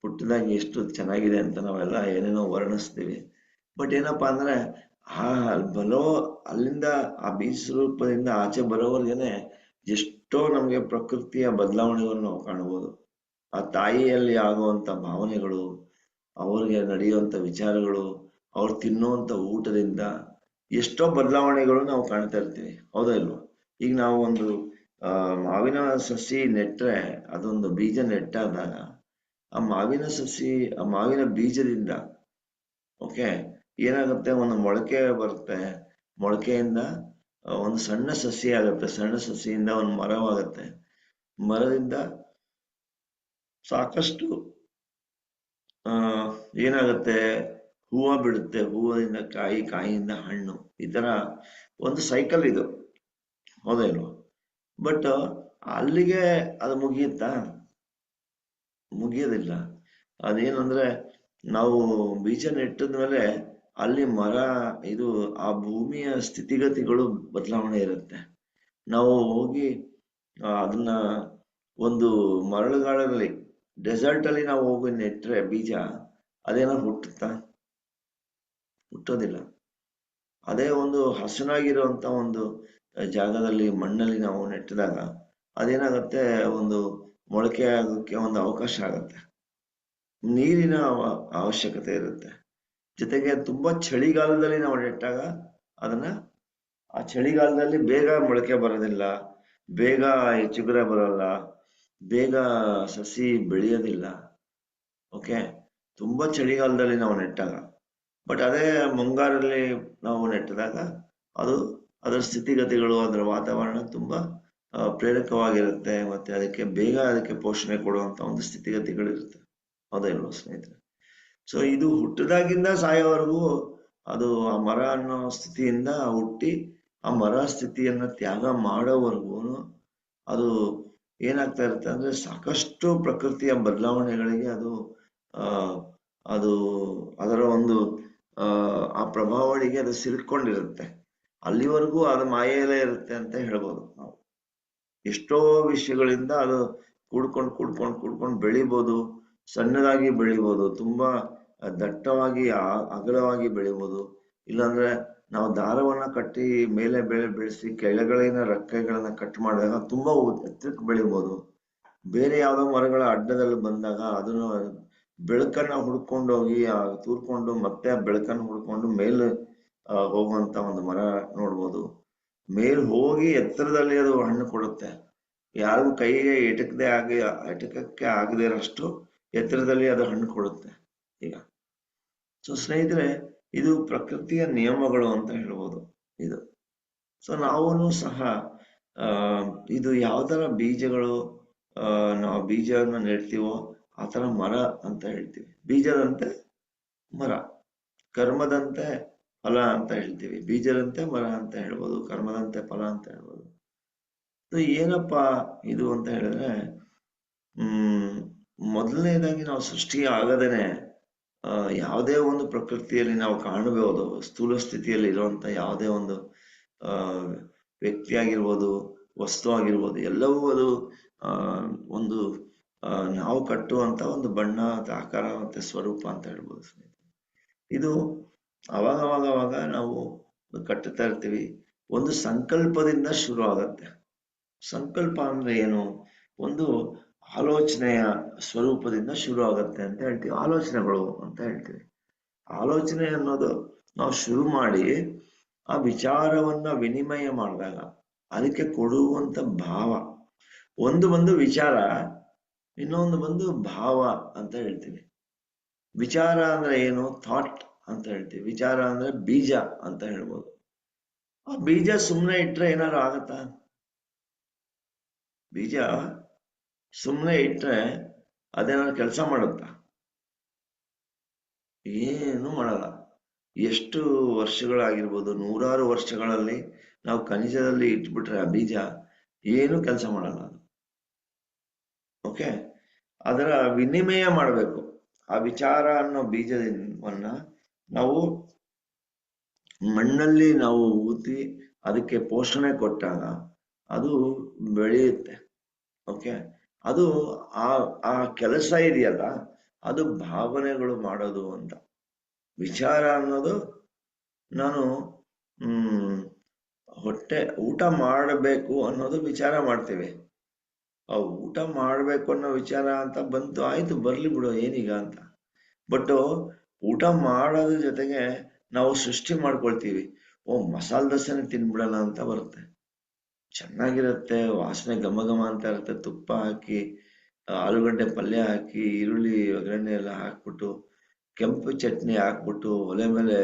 ಪುಟ್ಟದಾಗಿ ಎಷ್ಟು ಚೆನ್ನಾಗಿದೆ ಅಂತ ನಾವೆಲ್ಲ ಏನೇನೋ ವರ್ಣಿಸ್ತೀವಿ. ಬಟ್ ಏನಪ್ಪಾ ಅಂದ್ರೆ, ಅಲ್ಲಿಂದ ಆ ಬೀಜ ಸ್ವರೂಪದಿಂದ ಆಚೆ ಬರೋವರೆಗೇನೆ ಎಷ್ಟೋ ನಮ್ಗೆ ಪ್ರಕೃತಿಯ ಬದಲಾವಣೆಗಳನ್ನು ನಾವು ಕಾಣಬಹುದು. ಆ ತಾಯಿಯಲ್ಲಿ ಆಗುವಂತ ಭಾವನೆಗಳು, ಅವ್ರಿಗೆ ನಡೆಯುವಂತ ವಿಚಾರಗಳು, ಅವ್ರು ತಿನ್ನುವಂತ ಊಟದಿಂದ ಎಷ್ಟೋ ಬದಲಾವಣೆಗಳು ನಾವು ಕಾಣ್ತಾ ಇರ್ತೀವಿ, ಹೌದಾ ಇಲ್ವಾ? ಈಗ ನಾವು ಒಂದು ಮಾವಿನ ಸಸಿ ನೆಟ್ರೆ, ಅದೊಂದು ಬೀಜ ನೆಟ್ಟಾದಾಗ ಆ ಮಾವಿನ ಸಸಿ, ಆ ಮಾವಿನ ಬೀಜದಿಂದ ಓಕೆ ಏನಾಗುತ್ತೆ, ಒಂದು ಮೊಳಕೆ ಬರುತ್ತೆ. ಮೊಳಕೆಯಿಂದ ಒಂದು ಸಣ್ಣ ಸಸಿ ಆಗುತ್ತೆ, ಸಣ್ಣ ಸಸಿಯಿಂದ ಒಂದು ಮರವಾಗುತ್ತೆ. ಮರದಿಂದ ಸಾಕಷ್ಟು ಏನಾಗುತ್ತೆ, ಹೂವು ಬಿಡುತ್ತೆ, ಹೂವಿಂದ ಕಾಯಿ, ಕಾಯಿಯಿಂದ ಹಣ್ಣು, ಈ ತರ ಒಂದು ಸೈಕಲ್ ಇದು, ಹೌದಾ ಇಲ್ವಾ? ಬಟ್ ಅಲ್ಲಿಗೆ ಅದು ಮುಗಿಯುತ್ತಾ? ಮುಗಿಯೋದಿಲ್ಲ. ಅದೇನಂದ್ರೆ, ನಾವು ಬೀಜ ನೆಟ್ಟದ್ಮೇಲೆ ಅಲ್ಲಿ ಮರ, ಇದು ಆ ಭೂಮಿಯ ಸ್ಥಿತಿಗತಿಗಳು ಬದಲಾವಣೆ ಇರುತ್ತೆ. ನಾವು ಹೋಗಿ ಅದನ್ನ ಒಂದು ಮರಳುಗಾಡಲ್ಲಿ, ಡೆಸರ್ಟ್ ಅಲ್ಲಿ ನಾವು ಹೋಗಿ ನೆಟ್ರೆ ಬೀಜ, ಅದೇನಾದ್ರು ಹುಟ್ಟುತ್ತಾ? ಹುಟ್ಟೋದಿಲ್ಲ. ಅದೇ ಒಂದು ಹಸನಾಗಿರುವಂತ ಒಂದು ಜಾಗದಲ್ಲಿ, ಮಣ್ಣಲ್ಲಿ ನಾವು ನೆಟ್ಟಿದಾಗ ಅದೇನಾಗುತ್ತೆ, ಒಂದು ಮೊಳಕೆ ಆಗೋಕ್ಕೆ ಒಂದು ಅವಕಾಶ ಆಗುತ್ತೆ. ನೀರಿನ ಅವಶ್ಯಕತೆ ಇರುತ್ತೆ. ಜೊತೆಗೆ ತುಂಬಾ ಚಳಿಗಾಲದಲ್ಲಿ ನಾವು ನೆಟ್ಟಾಗ ಅದನ್ನ, ಆ ಚಳಿಗಾಲದಲ್ಲಿ ಬೇಗ ಮೊಳಕೆ ಬರೋದಿಲ್ಲ, ಬೇಗ ಚಿಗುರ ಬರಲ್ಲ, ಬೇಗ ಸಸಿ ಬೆಳೆಯೋದಿಲ್ಲ. ಓಕೆ, ತುಂಬಾ ಚಳಿಗಾಲದಲ್ಲಿ ನಾವು ನೆಟ್ಟಾಗ. ಬಟ್ ಅದೇ ಮುಂಗಾರಲ್ಲಿ ನಾವು ನೆಟ್ಟಿದಾಗ ಅದು, ಅದರ ಸ್ಥಿತಿಗತಿಗಳು, ಅದರ ವಾತಾವರಣ ತುಂಬಾ ಪ್ರೇರಕವಾಗಿರುತ್ತೆ. ಮತ್ತೆ ಅದಕ್ಕೆ ಪೋಷಣೆ ಕೊಡುವಂತ ಒಂದು ಸ್ಥಿತಿಗತಿಗಳಿರುತ್ತೆ, ಹೌದಾ ಇಲ್ವಾ ಸ್ನೇಹಿತರೆ? ಸೊ ಇದು ಹುಟ್ಟಿದಾಗಿಂದ ಸಾಯೋವರೆಗೂ ಅದು ಆ ಮರ ಅನ್ನೋ ಸ್ಥಿತಿಯಿಂದ ಹುಟ್ಟಿ ಆ ಮರ ಸ್ಥಿತಿಯನ್ನ ತ್ಯಾಗ ಮಾಡೋವರೆಗೂ ಅದು ಏನಾಗ್ತಾ ಇರುತ್ತೆ ಅಂದ್ರೆ, ಸಾಕಷ್ಟು ಪ್ರಕೃತಿಯ ಬದಲಾವಣೆಗಳಿಗೆ ಅದು ಅದು ಅದರ ಒಂದು ಆ ಪ್ರಭಾವಳಿಗೆ ಅದು ಸಿಲ್ಕೊಂಡಿರುತ್ತೆ. ಅಲ್ಲಿವರೆಗೂ ಅದು ಮಾಯೆಯಲ್ಲೇ ಇರುತ್ತೆ ಅಂತ ಹೇಳ್ಬೋದು ನಾವು. ಎಷ್ಟೋ ವಿಷಯಗಳಿಂದ ಅದು ಕೂಡ್ಕೊಂಡು ಬೆಳಿಬೋದು, ಸಣ್ಣದಾಗಿ ಬೆಳಿಬೋದು, ತುಂಬಾ ದಟ್ಟವಾಗಿ ಅಗಲವಾಗಿ ಬೆಳಿಬೋದು. ಇಲ್ಲಾಂದ್ರೆ ನಾವು ದಾರವನ್ನ ಕಟ್ಟಿ ಮೇಲೆ ಬೆಳೆಸಿ ಕೆಳಗಳಿನ ರೆಕ್ಕೆಗಳನ್ನ ಕಟ್ ಮಾಡಿದಾಗ ತುಂಬಾ ಎತ್ತರಕ್ಕೆ ಬೆಳಿಬೋದು. ಬೇರೆ ಯಾವ್ದೋ ಮರಗಳ ಅಡ್ಡದಲ್ಲಿ ಬಂದಾಗ ಅದನ್ನು ಬೆಳಕನ್ನ ಹುಡ್ಕೊಂಡೋಗಿ ತೂರ್ಕೊಂಡು ಮತ್ತೆ ಬೆಳಕನ್ನು ಹುಡ್ಕೊಂಡು ಮೇಲೆ ಹೋಗುವಂತ ಒಂದು ಮರ ನೋಡ್ಬೋದು. ಮೇಲ್ ಹೋಗಿ ಎತ್ತರದಲ್ಲಿ ಅದು ಹಣ್ಣು ಕೊಡುತ್ತೆ, ಯಾರಿಗೂ ಕೈಗೆ ಎಟಕಕ್ಕೆ ಆಗದೇ ಇರೋಷ್ಟು ಎತ್ತರದಲ್ಲಿ ಅದು ಹಣ್ಣು ಕೊಡುತ್ತೆ. ಈಗ ಸೊ ಸ್ನೇಹಿತರೆ, ಇದು ಪ್ರಕೃತಿಯ ನಿಯಮಗಳು ಅಂತ ಹೇಳ್ಬೋದು ಇದು. ಸೊ ನಾವು ಸಹ ಇದು ಯಾವ ತರ ಬೀಜಗಳು, ನಾವು ಬೀಜವನ್ನು ನೆಡ್ತೀವೋ ಆ ತರ ಮರ ಅಂತ ಹೇಳ್ತೀವಿ. ಬೀಜದಂತೆ ಮರ, ಕರ್ಮದಂತೆ ಫಲ ಅಂತ ಹೇಳ್ತೀವಿ. ಬೀಜದಂತೆ ಮರ ಅಂತ ಹೇಳ್ಬೋದು, ಕರ್ಮದಂತೆ ಫಲ ಅಂತ ಹೇಳ್ಬೋದು. ಏನಪ್ಪಾ ಇದು ಅಂತ ಹೇಳಿದ್ರೆ, ಮೊದಲನೇದಾಗಿ ನಾವು ಸೃಷ್ಟಿ ಆಗದೇನೆ ಯಾವುದೇ ಒಂದು ಪ್ರಕೃತಿಯಲ್ಲಿ ನಾವು ಕಾಣಬಹುದು, ಸ್ಥೂಲ ಸ್ಥಿತಿಯಲ್ಲಿ ಇರುವಂತ ಯಾವುದೇ ಒಂದು ವ್ಯಕ್ತಿ ಆಗಿರ್ಬೋದು, ವಸ್ತು ಆಗಿರ್ಬೋದು, ಎಲ್ಲವೂ ಅದು ಒಂದು ನಾವು ಕಟ್ಟುವಂತ ಒಂದು ಬಣ್ಣ, ಆಕಾರ ಮತ್ತೆ ಸ್ವರೂಪ ಅಂತ ಹೇಳ್ಬೋದು. ಇದು ಅವಾಗ ನಾವು ಕಟ್ಟುತ್ತಾ ಇರ್ತೀವಿ. ಒಂದು ಸಂಕಲ್ಪದಿಂದ ಶುರು ಆಗತ್ತೆ. ಸಂಕಲ್ಪ ಅಂದ್ರೆ ಏನು? ಒಂದು ಆಲೋಚನೆಯ ಸ್ವರೂಪದಿಂದ ಶುರು ಆಗತ್ತೆ ಅಂತ ಹೇಳ್ತೀವಿ. ಆಲೋಚನೆಗಳು ಅಂತ ಹೇಳ್ತೀವಿ. ಆಲೋಚನೆ ಅನ್ನೋದು ನಾವು ಶುರು ಮಾಡಿ ಆ ವಿಚಾರವನ್ನ ವಿನಿಮಯ ಮಾಡಿದಾಗ ಅದಕ್ಕೆ ಕೊಡುವಂತ ಭಾವ. ಒಂದು ವಿಚಾರ, ಇನ್ನೊಂದು ಬಂದು ಭಾವ ಅಂತ ಹೇಳ್ತೀವಿ. ವಿಚಾರ ಅಂದ್ರೆ ಏನು? ಥಾಟ್ ಅಂತ ಹೇಳ್ತೀವಿ. ವಿಚಾರ ಅಂದ್ರೆ ಬೀಜ ಅಂತ ಹೇಳ್ಬೋದು. ಆ ಬೀಜ ಸುಮ್ಮನೆ ಇಟ್ರೆ ಏನಾದ್ರು ಆಗತ್ತಾ? ಬೀಜ ಸುಮ್ಮನೆ ಇಟ್ರೆ ಅದೇನಾದ್ರು ಕೆಲಸ ಮಾಡುತ್ತಾ? ಏನು ಮಾಡಲ್ಲ. ಎಷ್ಟು ವರ್ಷಗಳಾಗಿರ್ಬೋದು, ನೂರಾರು ವರ್ಷಗಳಲ್ಲಿ ನಾವು ಖನಿಜದಲ್ಲಿ ಇಟ್ಬಿಟ್ರೆ ಆ ಬೀಜ ಏನು ಕೆಲಸ ಮಾಡಲ್ಲ ಅದು. ಓಕೆ, ಅದರ ವಿನಿಮಯ ಮಾಡಬೇಕು. ಆ ವಿಚಾರ ಅನ್ನೋ ಬೀಜವನ್ನ ನಾವು ಮಣ್ಣಲ್ಲಿ ನಾವು ಊತಿ ಅದಕ್ಕೆ ಪೋಷಣೆ ಕೊಟ್ಟಾಗ ಅದು ಬೆಳೆಯುತ್ತೆ. ಓಕೆ, ಅದು ಆ ಕೆಲಸ ಇದೆಯಲ್ಲ, ಅದು ಭಾವನೆಗಳು ಮಾಡೋದು ಅಂತ. ವಿಚಾರ ಅನ್ನೋದು ನಾನು ಊಟ ಮಾಡಬೇಕು ಅನ್ನೋದು ವಿಚಾರ ಮಾಡ್ತೀವಿ. ಆ ಊಟ ಮಾಡ್ಬೇಕು ಅನ್ನೋ ವಿಚಾರ ಅಂತ ಬಂತು, ಆಯ್ತು ಬರ್ಲಿ ಬಿಡು ಏನೀಗ ಅಂತ. ಬಟ್ ಊಟ ಮಾಡೋದ್ರ ಜೊತೆಗೆ ನಾವು ಸೃಷ್ಟಿ ಮಾಡ್ಕೊಳ್ತೀವಿ. ಓ ಮಸಾಲೆ ದೋಸೆನೆ ತಿನ್ಬಿಡೋಣ ಅಂತ ಬರುತ್ತೆ. ಚೆನ್ನಾಗಿರುತ್ತೆ, ವಾಸನೆ ಘಮ ಘಮ ಅಂತ ಇರುತ್ತೆ. ತುಪ್ಪ ಹಾಕಿ, ಆಲೂಗಡ್ಡೆ ಪಲ್ಯ ಹಾಕಿ, ಈರುಳ್ಳಿ ಒಗ್ಗರಣೆ ಎಲ್ಲ ಹಾಕ್ಬಿಟ್ಟು, ಕೆಂಪು ಚಟ್ನಿ ಹಾಕ್ಬಿಟ್ಟು, ಒಲೆ ಮೇಲೆ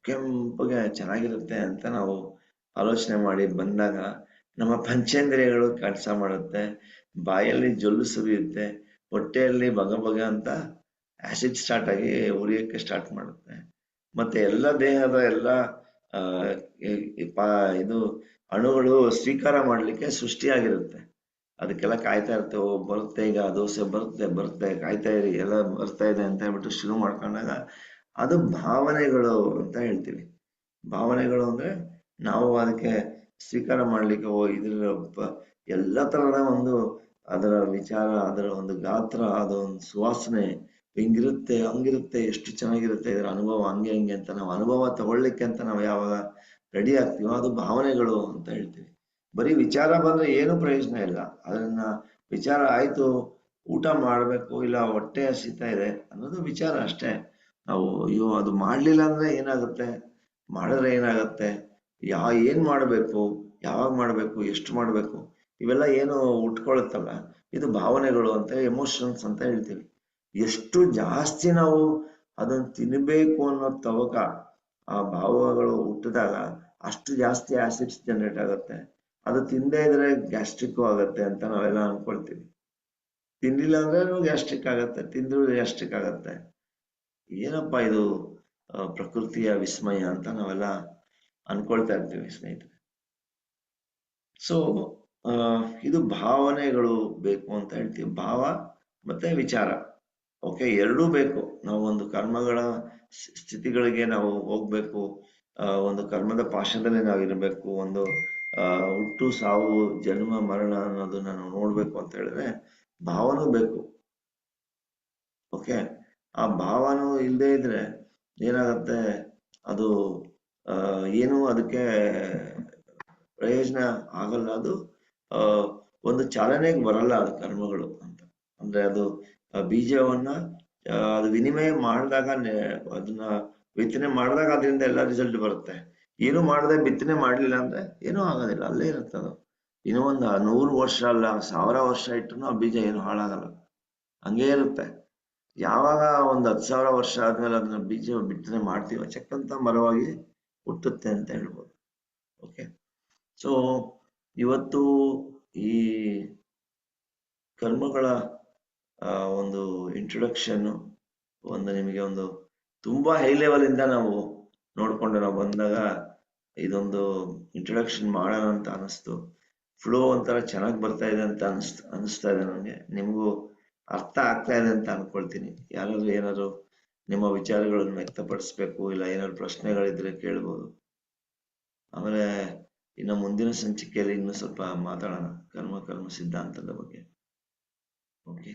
ಕೆಂಪಗೆ ಚೆನ್ನಾಗಿರುತ್ತೆ ಅಂತ ನಾವು ಆಲೋಚನೆ ಮಾಡಿ ಬಂದಾಗ ನಮ್ಮ ಪಂಚೇಂದ್ರಿಯಗಳು ಕೆಲಸ ಮಾಡುತ್ತೆ. ಬಾಯಲ್ಲಿ ಜೊಲ್ಲು ಸುರಿಯುತ್ತೆ, ಹೊಟ್ಟೆಯಲ್ಲಿ ಬಗ ಬಗ ಅಂತ ಆಸಿಡ್ ಸ್ಟಾರ್ಟ್ ಆಗಿ ಉರಿಯಕ್ಕೆ ಸ್ಟಾರ್ಟ್ ಮಾಡುತ್ತೆ. ಮತ್ತೆ ಎಲ್ಲ ದೇಹದ ಎಲ್ಲ ಆ, ಇದು ಅಣುಗಳು ಸ್ವೀಕಾರ ಮಾಡ್ಲಿಕ್ಕೆ ಸೃಷ್ಟಿಯಾಗಿರುತ್ತೆ. ಅದಕ್ಕೆಲ್ಲ ಕಾಯ್ತಾ ಇರ್ತೇವೆ. ಓ ಬರುತ್ತೆ, ಈಗ ದೋಸೆ ಬರುತ್ತೆ ಬರುತ್ತೆ, ಕಾಯ್ತಾ ಇರಿ, ಎಲ್ಲ ಬರ್ತಾ ಇದೆ ಅಂತ ಹೇಳ್ಬಿಟ್ಟು ಶುರು ಮಾಡ್ಕೊಂಡಾಗ ಅದು ಭಾವನೆಗಳು ಅಂತ ಹೇಳ್ತೀವಿ. ಭಾವನೆಗಳು ಅಂದ್ರೆ ನಾವು ಅದಕ್ಕೆ ಸ್ವೀಕಾರ ಮಾಡ್ಲಿಕ್ಕೆ ಓ ಇದ್ರ ಎಲ್ಲ ತರದ ಒಂದು ಅದರ ವಿಚಾರ, ಅದರ ಒಂದು ಗಾತ್ರ, ಅದರ ಒಂದು ಸುವಾಸನೆ ಹಿಂಗಿರುತ್ತೆ ಹಂಗಿರುತ್ತೆ, ಎಷ್ಟು ಚೆನ್ನಾಗಿರುತ್ತೆ ಇದರ ಅನುಭವ, ಹಂಗೆ ಹಂಗೆ ಅಂತ ನಾವು ಅನುಭವ ತಗೊಳ್ಳಿಕ್ಕೆ ಅಂತ ನಾವು ಯಾವಾಗ ರೆಡಿ ಆಗ್ತೀವೋ ಅದು ಭಾವನೆಗಳು ಅಂತ ಹೇಳ್ತೀವಿ. ಬರೀ ವಿಚಾರ ಬಂದ್ರೆ ಏನು ಪ್ರಯೋಜನ ಇಲ್ಲ. ಅದನ್ನ ವಿಚಾರ ಆಯ್ತು, ಊಟ ಮಾಡ್ಬೇಕು, ಇಲ್ಲ ಹೊಟ್ಟೆ ಹಸಿತಾ ಇದೆ ಅನ್ನೋದು ವಿಚಾರ ಅಷ್ಟೇ. ನಾವು ಅಯ್ಯೋ ಅದು ಮಾಡ್ಲಿಲ್ಲ ಅಂದ್ರೆ ಏನಾಗುತ್ತೆ, ಮಾಡಿದ್ರೆ ಏನಾಗುತ್ತೆ, ಏನ್ ಮಾಡ್ಬೇಕು, ಯಾವಾಗ ಮಾಡ್ಬೇಕು, ಎಷ್ಟು ಮಾಡ್ಬೇಕು, ಇವೆಲ್ಲ ಏನು ಉಟ್ಕೊಳುತ್ತಲ್ಲ, ಇದು ಭಾವನೆಗಳು ಅಂತ, ಎಮೋಷನ್ಸ್ ಅಂತ ಹೇಳ್ತೀವಿ. ಎಷ್ಟು ಜಾಸ್ತಿ ನಾವು ಅದನ್ನ ತಿನ್ಬೇಕು ಅನ್ನೋ ತವಕ ಆ ಭಾವಗಳು ಹುಟ್ಟಿದಾಗ ಅಷ್ಟು ಜಾಸ್ತಿ ಆಸಿಡ್ಸ್ ಜನರೇಟ್ ಆಗುತ್ತೆ. ಅದು ತಿಂದೇ ಇದ್ರೆ ಗ್ಯಾಸ್ಟ್ರಿಕ್ ಆಗುತ್ತೆ ಅಂತ ನಾವೆಲ್ಲ ಅನ್ಕೊಳ್ತೀವಿ. ತಿಂದಿಲ್ಲ ಅಂದ್ರೆ ಗ್ಯಾಸ್ಟ್ರಿಕ್ ಆಗತ್ತೆ, ತಿಂದ್ರು ಗ್ಯಾಸ್ಟ್ರಿಕ್ ಆಗತ್ತೆ. ಏನಪ್ಪಾ ಇದು ಪ್ರಕೃತಿಯ ವಿಸ್ಮಯ ಅಂತ ನಾವೆಲ್ಲ ಅನ್ಕೊಳ್ತಾ ಇರ್ತೀವಿ ಸ್ನೇಹಿತರೆ. ಸೊ ಇದು ಭಾವನೆಗಳು ಬೇಕು ಅಂತ ಹೇಳ್ತೀವಿ. ಭಾವ ಮತ್ತೆ ವಿಚಾರ, ಓಕೆ, ಎರಡೂ ಬೇಕು. ನಾವು ಒಂದು ಕರ್ಮಗಳ ಸ್ಥಿತಿಗಳಿಗೆ ನಾವು ಹೋಗ್ಬೇಕು, ಒಂದು ಕರ್ಮದ ಪಾಶದಲ್ಲಿ ನಾವು ಇರಬೇಕು, ಒಂದು ಹುಟ್ಟು ಸಾವು ಜನ್ಮ ಮರಣ ಅನ್ನೋದನ್ನ ನಾವು ನೋಡ್ಬೇಕು ಅಂತ ಹೇಳಿದ್ರೆ ಭಾವನೂ ಬೇಕು. ಓಕೆ, ಆ ಭಾವನೂ ಇಲ್ಲದೆ ಇದ್ರೆ ಏನಾಗುತ್ತೆ, ಅದು ಏನು ಅದಕ್ಕೆ ಪ್ರಯೋಜನ ಆಗಲ್ಲ. ಅದು ಒಂದು ಚಾಲನೆಗೆ ಬರಲ್ಲ ಅದು ಕರ್ಮಗಳು ಅಂತ. ಅಂದ್ರೆ ಅದು ಬೀಜವನ್ನ ಅದು ವಿನಿಮಯ ಮಾಡಿದಾಗ ಅದನ್ನ ಬಿತ್ತನೆ ಮಾಡಿದಾಗ ಅದರಿಂದ ಎಲ್ಲ ರಿಸಲ್ಟ್ ಬರುತ್ತೆ. ಏನು ಮಾಡದೆ ಬಿತ್ತನೆ ಮಾಡ್ಲಿಲ್ಲ ಅಂದ್ರೆ ಏನೂ ಆಗೋದಿಲ್ಲ, ಅಲ್ಲೇ ಇರುತ್ತೆ ಅದು. ಇನ್ನೂ ಒಂದು 100 ವರ್ಷ ಅಲ್ಲ 1000 ವರ್ಷ ಇಟ್ಟರು ಆ ಬೀಜ ಏನು ಹಾಳಾಗಲ್ಲ, ಹಂಗೇ ಇರುತ್ತೆ. ಯಾವಾಗ ಒಂದು 10,000 ವರ್ಷ ಆದ್ಮೇಲೆ ಅದನ್ನ ಬೀಜ ಬಿತ್ತನೆ ಮಾಡ್ತೀವೋ ಚಕ್ಕಂತ ಮರವಾಗಿ ಹುಟ್ಟುತ್ತೆ ಅಂತ ಹೇಳ್ಬೋದು. ಓಕೆ, ಸೊ ಇವತ್ತು ಈ ಕರ್ಮಗಳ ಒಂದು ಇಂಟ್ರೊಡಕ್ಷನ್, ಒಂದು ನಿಮಗೆ ಒಂದು ತುಂಬಾ ಹೈ ಲೆವೆಲ್ ಇಂದ ನಾವು ನೋಡ್ಕೊಂಡು ನಾವು ಬಂದಾಗ ಇದೊಂದು ಇಂಟ್ರೊಡಕ್ಷನ್ ಮಾಡೋಣ ಅಂತ ಅನಿಸ್ತು. ಫ್ಲೋ ಒಂಥರ ಚೆನ್ನಾಗಿ ಬರ್ತಾ ಇದೆ ಅಂತ ಅನಿಸ್ತಾ ಇದೆ ನನಗೆ. ನಿಮಗೂ ಅರ್ಥ ಆಗ್ತಾ ಇದೆ ಅಂತ ಅನ್ಕೊಳ್ತೀನಿ. ಯಾರಾದ್ರೂ ಏನಾದ್ರು ನಿಮ್ಮ ವಿಚಾರಗಳನ್ನು ವ್ಯಕ್ತಪಡಿಸ್ಬೇಕು, ಇಲ್ಲ ಏನಾದ್ರು ಪ್ರಶ್ನೆಗಳಿದ್ರೆ ಕೇಳ್ಬೋದು. ಆಮೇಲೆ ಇನ್ನು ಮುಂದಿನ ಸಂಚಿಕೆಯಲ್ಲಿ ಇನ್ನೂ ಸ್ವಲ್ಪ ಮಾತಾಡೋಣ ಕರ್ಮ ಸಿದ್ಧಾಂತದ ಬಗ್ಗೆ. ಓಕೆ.